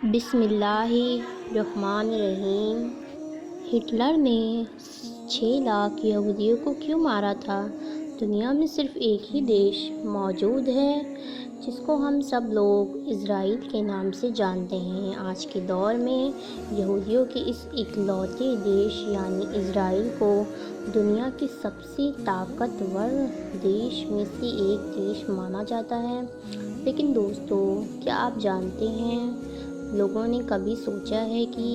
بسم اللہ الرحمن الرحیم۔ ہٹلر نے 6 لاکھ یہودیوں کو کیوں مارا تھا؟ دنیا میں صرف ایک ہی دیش موجود ہے جس کو ہم سب لوگ اسرائیل کے نام سے جانتے ہیں۔ آج کے دور میں یہودیوں کے اس اکلوتے دیش یعنی اسرائیل کو دنیا کے سب سے طاقتور دیش میں سے ایک دیش مانا جاتا ہے۔ لیکن دوستو، کیا آپ جانتے ہیں، لوگوں نے کبھی سوچا ہے کہ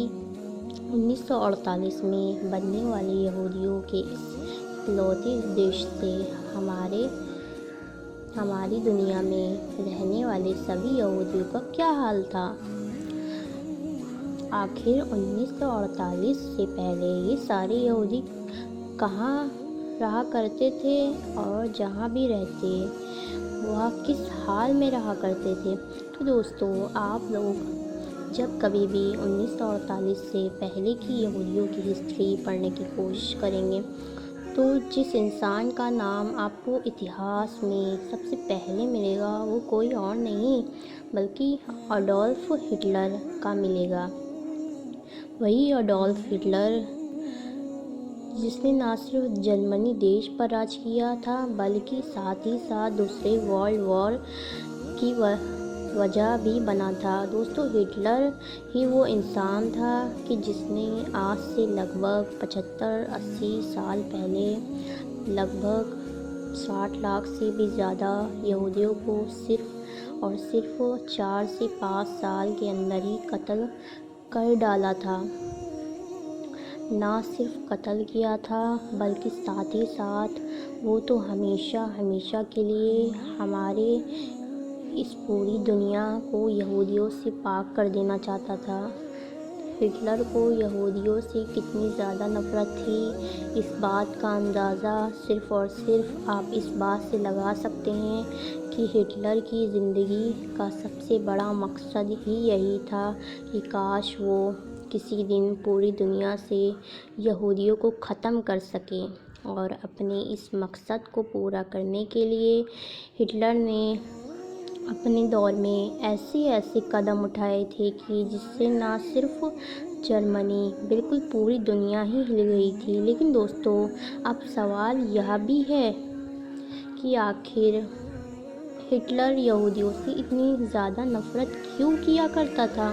1948 میں بننے والے یہودیوں کے اس اکلوتے دیش سے ہماری دنیا میں رہنے والے سبھی یہودیوں کا کیا حال تھا؟ آخر 1948 سے پہلے یہ سارے یہودی کہاں رہا کرتے تھے اور جہاں بھی رہتے وہ کس حال میں رہا کرتے تھے؟ تو دوستو، آپ لوگ جب کبھی بھی 1948 سے پہلے کی یہودیوں کی ہسٹری پڑھنے کی کوشش کریں گے تو جس انسان کا نام آپ کو اتہاس میں سب سے پہلے ملے گا وہ کوئی اور نہیں بلکہ اڈولف ہٹلر کا ملے گا۔ وہی اڈولف ہٹلر جس نے نہ صرف جرمنی دیش پر راج کیا تھا بلکہ ساتھ ہی ساتھ دوسرے ورلڈ وار کی وجہ بھی بنا تھا۔ دوستو، ہٹلر ہی وہ انسان تھا کہ جس نے آج سے لگ بھگ 75-80 سال پہلے لگ بھگ 60 لاکھ سے بھی زیادہ یہودیوں کو صرف اور صرف 4 سے 5 سال کے اندر ہی قتل کر ڈالا تھا۔ نہ صرف قتل کیا تھا بلکہ ساتھ ہی ساتھ وہ تو ہمیشہ کے لیے ہمارے اس پوری دنیا کو یہودیوں سے پاک کر دینا چاہتا تھا۔ ہٹلر کو یہودیوں سے کتنی زیادہ نفرت تھی، اس بات کا اندازہ صرف اور صرف آپ اس بات سے لگا سکتے ہیں کہ ہٹلر کی زندگی کا سب سے بڑا مقصد ہی یہی تھا کہ کاش وہ کسی دن پوری دنیا سے یہودیوں کو ختم کر سکے۔ اور اپنے اس مقصد کو پورا کرنے کے لیے ہٹلر نے اپنے دور میں ایسے قدم اٹھائے تھے کہ جس سے نہ صرف جرمنی بالکل پوری دنیا ہی ہل گئی تھی۔ لیکن دوستو، اب سوال یہ بھی ہے کہ آخر ہٹلر یہودیوں سے اتنی زیادہ نفرت کیوں کیا کرتا تھا؟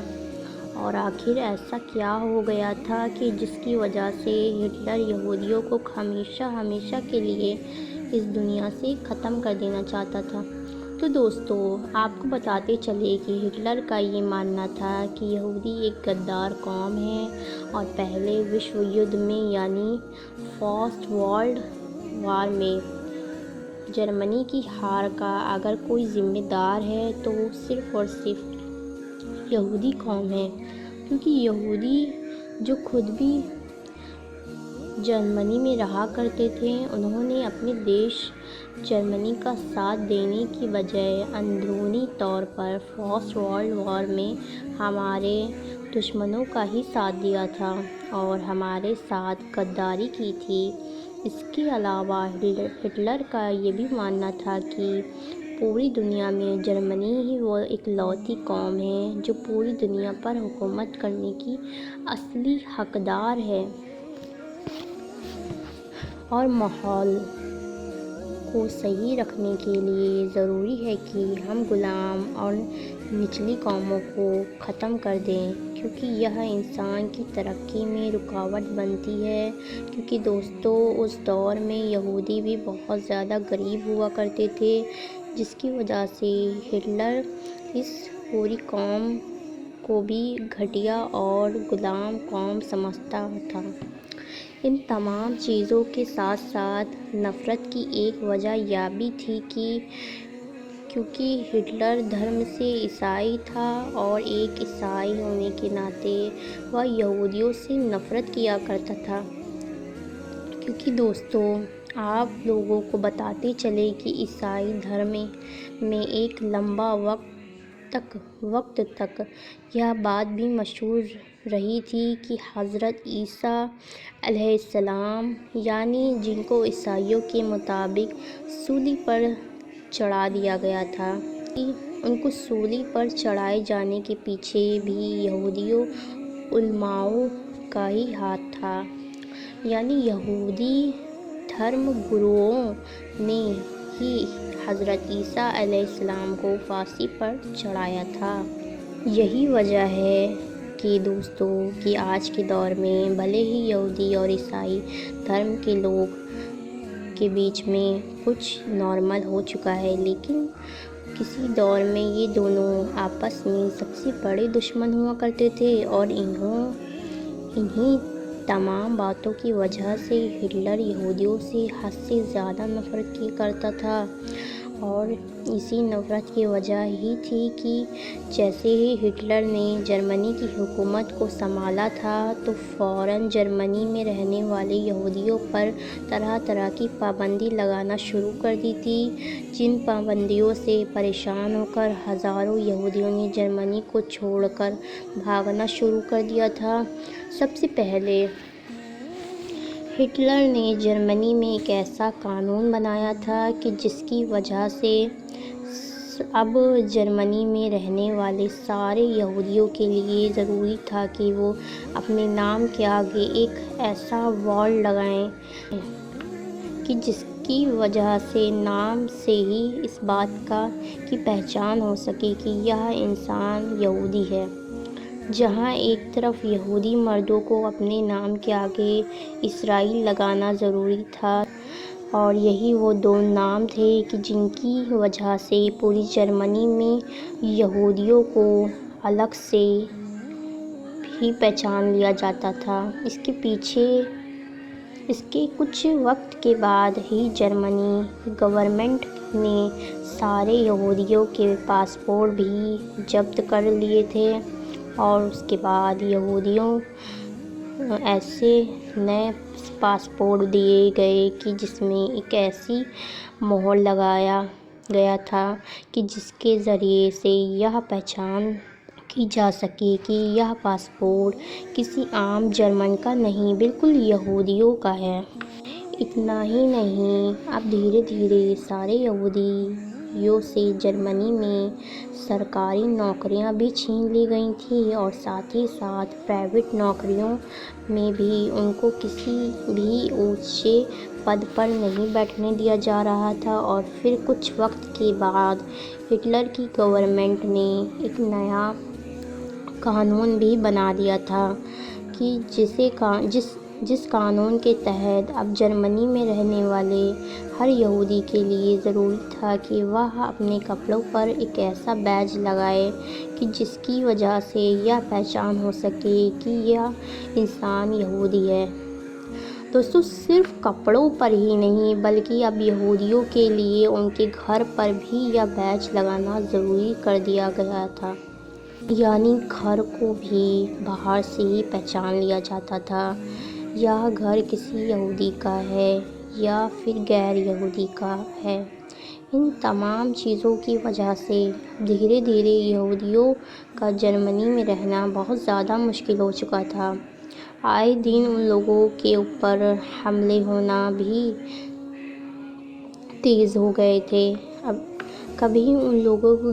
اور آخر ایسا کیا ہو گیا تھا کہ جس کی وجہ سے ہٹلر یہودیوں کو ہمیشہ کے لیے اس دنیا سے ختم کر دینا چاہتا تھا؟ تو دوستو، آپ کو بتاتے چلے کہ ہٹلر کا یہ ماننا تھا کہ یہودی ایک غدار قوم ہے اور پہلے وشو یدھ میں یعنی فرسٹ ورلڈ وار میں جرمنی کی ہار کا اگر کوئی ذمہ دار ہے تو وہ صرف اور صرف یہودی قوم ہے، کیونکہ یہودی جو خود بھی جرمنی میں رہا کرتے تھے انہوں نے اپنے دیش جرمنی کا ساتھ دینے کی بجائے اندرونی طور پر فرسٹ ورلڈ وار میں ہمارے دشمنوں کا ہی ساتھ دیا تھا اور ہمارے ساتھ غداری کی تھی۔ اس کے علاوہ ہٹلر کا یہ بھی ماننا تھا کہ پوری دنیا میں جرمنی ہی وہ اکلوتی قوم ہے جو پوری دنیا پر حکومت کرنے کی اصلی حقدار ہے اور ماحول کو صحیح رکھنے کے لیے ضروری ہے کہ ہم غلام اور نچلی قوموں کو ختم کر دیں، کیونکہ یہ انسان کی ترقی میں رکاوٹ بنتی ہے۔ کیونکہ دوستو، اس دور میں یہودی بھی بہت زیادہ غریب ہوا کرتے تھے جس کی وجہ سے ہٹلر اس پوری قوم کو بھی گھٹیا اور غلام قوم سمجھتا تھا۔ ان تمام چیزوں کے ساتھ ساتھ نفرت کی ایک وجہ یہ بھی تھی کہ کیونکہ ہٹلر دھرم سے عیسائی تھا اور ایک عیسائی ہونے کے ناطے وہ یہودیوں سے نفرت کیا کرتا تھا۔ کیونکہ دوستو، آپ لوگوں کو بتاتے چلے کہ عیسائی دھرم میں ایک لمبا وقت تک یہ بات بھی مشہور رہی تھی کہ حضرت عیسیٰ علیہ السلام یعنی جن کو عیسائیوں کے مطابق صلیب پر چڑھا دیا گیا تھا، ان کو سولی پر چڑھائے جانے کے پیچھے بھی یہودیوں علماؤں کا ہی ہاتھ تھا، یعنی یہودی دھرم گروؤں نے ہی حضرت عیسیٰ علیہ السلام کو پھانسی پر چڑھایا تھا۔ یہی وجہ ہے کہ دوستو کہ آج کے دور میں بھلے ہی یہودی اور عیسائی دھرم کے لوگ کے بیچ میں کچھ نارمل ہو چکا ہے، لیکن کسی دور میں یہ دونوں آپس میں سب سے بڑے دشمن ہوا کرتے تھے، اور انہی تمام باتوں کی وجہ سے ہٹلر یہودیوں سے حد سے زیادہ نفرت کیا کرتا تھا، اور اسی نفرت کی وجہ ہی تھی کہ جیسے ہی ہٹلر نے جرمنی کی حکومت کو سنبھالا تھا تو فوراً جرمنی میں رہنے والے یہودیوں پر طرح طرح کی پابندی لگانا شروع کر دی تھی، جن پابندیوں سے پریشان ہو کر ہزاروں یہودیوں نے جرمنی کو چھوڑ کر بھاگنا شروع کر دیا تھا۔ سب سے پہلے ہٹلر نے جرمنی میں ایک ایسا قانون بنایا تھا کہ جس کی وجہ سے اب جرمنی میں رہنے والے سارے یہودیوں کے لیے ضروری تھا کہ وہ اپنے نام کے آگے ایک ایسا وال لگائیں کہ جس کی وجہ سے نام سے ہی اس بات کی پہچان ہو سکے کہ یہ انسان یہودی ہے۔ جہاں ایک طرف یہودی مردوں کو اپنے نام کے آگے اسرائیل لگانا ضروری تھا، اور یہی وہ دو نام تھے کہ جن کی وجہ سے پوری جرمنی میں یہودیوں کو الگ سے بھی پہچان لیا جاتا تھا۔ اس کے کچھ وقت کے بعد ہی جرمنی گورنمنٹ نے سارے یہودیوں کے پاسپورٹ بھی ضبط کر لیے تھے، اور اس کے بعد یہودیوں ایسے نئے پاسپورٹ دیے گئے کہ جس میں ایک ایسی مہر لگایا گیا تھا کہ جس کے ذریعے سے یہ پہچان کی جا سکے کہ یہ پاسپورٹ کسی عام جرمن کا نہیں، بالکل یہودیوں کا ہے۔ اتنا ہی نہیں، اب دھیرے دھیرے سارے یہودیوں سے جرمنی میں سرکاری نوکریاں بھی چھین لی گئی تھیں، اور ساتھ ہی ساتھ پرائیویٹ نوکریوں میں بھی ان کو کسی بھی اونچے پد پر نہیں بیٹھنے دیا جا رہا تھا۔ اور پھر کچھ وقت کے بعد ہٹلر کی گورنمنٹ نے ایک نیا قانون بھی بنا دیا تھا کہ جس قانون کے تحت اب جرمنی میں رہنے والے ہر یہودی کے لیے ضروری تھا کہ وہ اپنے کپڑوں پر ایک ایسا بیج لگائے کہ جس کی وجہ سے یہ پہچان ہو سکے کہ یہ انسان یہودی ہے۔ دوستو صرف کپڑوں پر ہی نہیں بلکہ اب یہودیوں کے لیے ان کے گھر پر بھی یہ بیج لگانا ضروری کر دیا گیا تھا، یعنی گھر کو بھی باہر سے ہی پہچان لیا جاتا تھا، یہ گھر کسی یہودی کا ہے یا پھر غیر یہودی کا ہے۔ ان تمام چیزوں کی وجہ سے دھیرے دھیرے یہودیوں کا جرمنی میں رہنا بہت زیادہ مشکل ہو چکا تھا۔ آئے دن ان لوگوں کے اوپر حملے ہونا بھی تیز ہو گئے تھے۔ اب کبھی ان لوگوں کے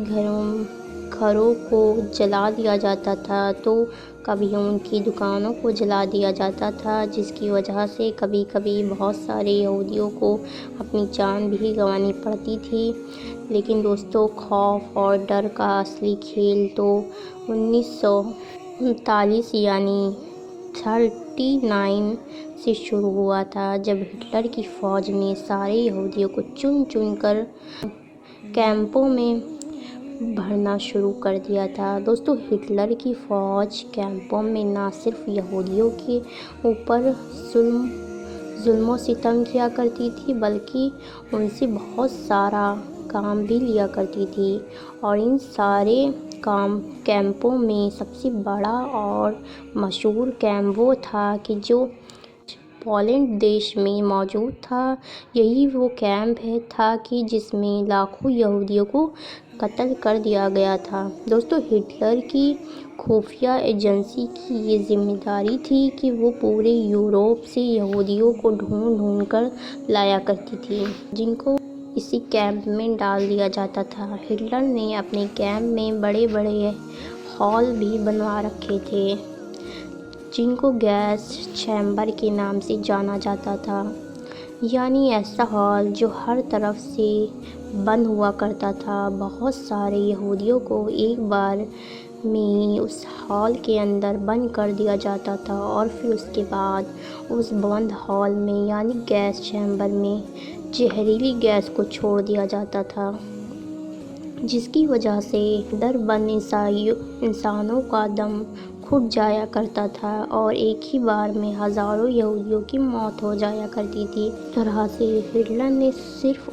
گھروں کو جلا دیا جاتا تھا تو کبھی ان کی دکانوں کو جلا دیا جاتا تھا، جس کی وجہ سے کبھی کبھی بہت سارے یہودیوں کو اپنی جان بھی گنوانی پڑتی تھی۔ لیکن دوستو خوف اور ڈر کا اصلی کھیل تو 1939 یعنی 39 سے شروع ہوا تھا، جب ہٹلر کی فوج نے سارے یہودیوں کو چن چن کر کیمپوں میں بھرنا شروع کر دیا تھا۔ دوستو ہٹلر کی فوج کیمپوں میں نہ صرف یہودیوں کے اوپر ظلم و ستم کیا کرتی تھی بلکہ ان سے بہت سارا کام بھی لیا کرتی تھی، اور ان سارے کیمپوں میں سب سے بڑا اور مشہور کیمپ وہ تھا کہ جو پولینڈ دیش میں موجود تھا۔ یہی وہ کیمپ تھا کہ جس میں لاکھوں یہودیوں کو قتل کر دیا گیا تھا۔ دوستو ہٹلر کی خفیہ ایجنسی کی یہ ذمہ داری تھی کہ وہ پورے یورپ سے یہودیوں کو ڈھونڈ ڈھونڈ کر لایا کرتی تھی، جن کو اسی کیمپ میں ڈال دیا جاتا تھا۔ ہٹلر نے اپنے کیمپ میں بڑے بڑے ہال بھی بنوا رکھے تھے جن کو گیس چیمبر کے نام سے جانا جاتا تھا، یعنی ایسا ہال جو ہر طرف سے بند ہوا کرتا تھا۔ بہت سارے یہودیوں کو ایک بار میں اس ہال کے اندر بند کر دیا جاتا تھا اور پھر اس کے بعد اس بند ہال میں یعنی گیس چیمبر میں زہریلی گیس کو چھوڑ دیا جاتا تھا، جس کی وجہ سے دربند انسانوں کا دم گھٹ جایا کرتا تھا اور ایک ہی بار میں ہزاروں یہودیوں کی موت ہو جایا کرتی تھی۔ اس طرح سے ہٹلر نے صرف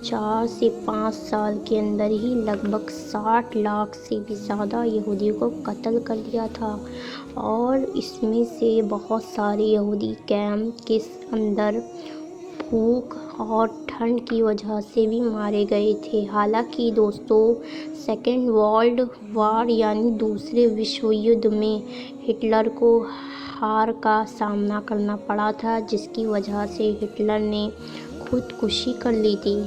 4 سے 5 سال کے اندر ہی لگ بھگ 60 لاکھ سے بھی زیادہ یہودیوں کو قتل کر دیا تھا، اور اس میں سے بہت سارے یہودی کیمپ کے اندر بھوک اور ٹھنڈ کی وجہ سے بھی مارے گئے تھے۔ حالانکہ دوستو، سیکنڈ ورلڈ وار یعنی دوسرے وشو یدھ میں ہٹلر کو ہار کا سامنا کرنا پڑا تھا، جس کی وجہ سے ہٹلر نے خودکشی کر لی تھی،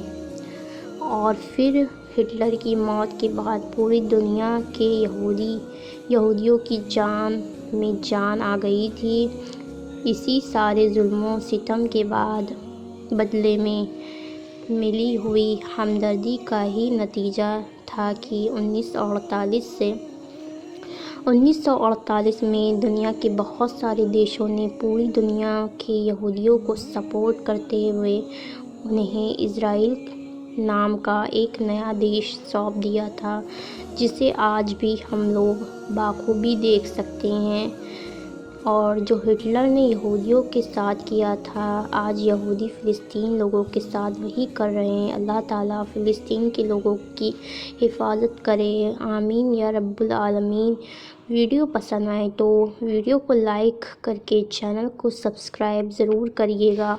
اور پھر ہٹلر کی موت کے بعد پوری دنیا کے یہودیوں کی جان میں جان آ گئی تھی۔ اسی سارے ظلم و ستم کے بدلے میں ملی ہوئی ہمدردی کا ہی نتیجہ تھا کہ 1948 میں دنیا کے بہت سارے دیشوں نے پوری دنیا کے یہودیوں کو سپورٹ کرتے ہوئے انہیں اسرائیل نام کا ایک نیا دیش سونپ دیا تھا، جسے آج بھی ہم لوگ بخوبی دیکھ سکتے ہیں۔ اور جو ہٹلر نے یہودیوں کے ساتھ کیا تھا، آج یہودی فلسطین لوگوں کے ساتھ وہی کر رہے ہیں۔ اللہ تعالیٰ فلسطین کے لوگوں کی حفاظت کرے، آمین یا رب العالمین۔ ویڈیو پسند آئے تو ویڈیو کو لائک کر کے چینل کو سبسکرائب ضرور کریے گا۔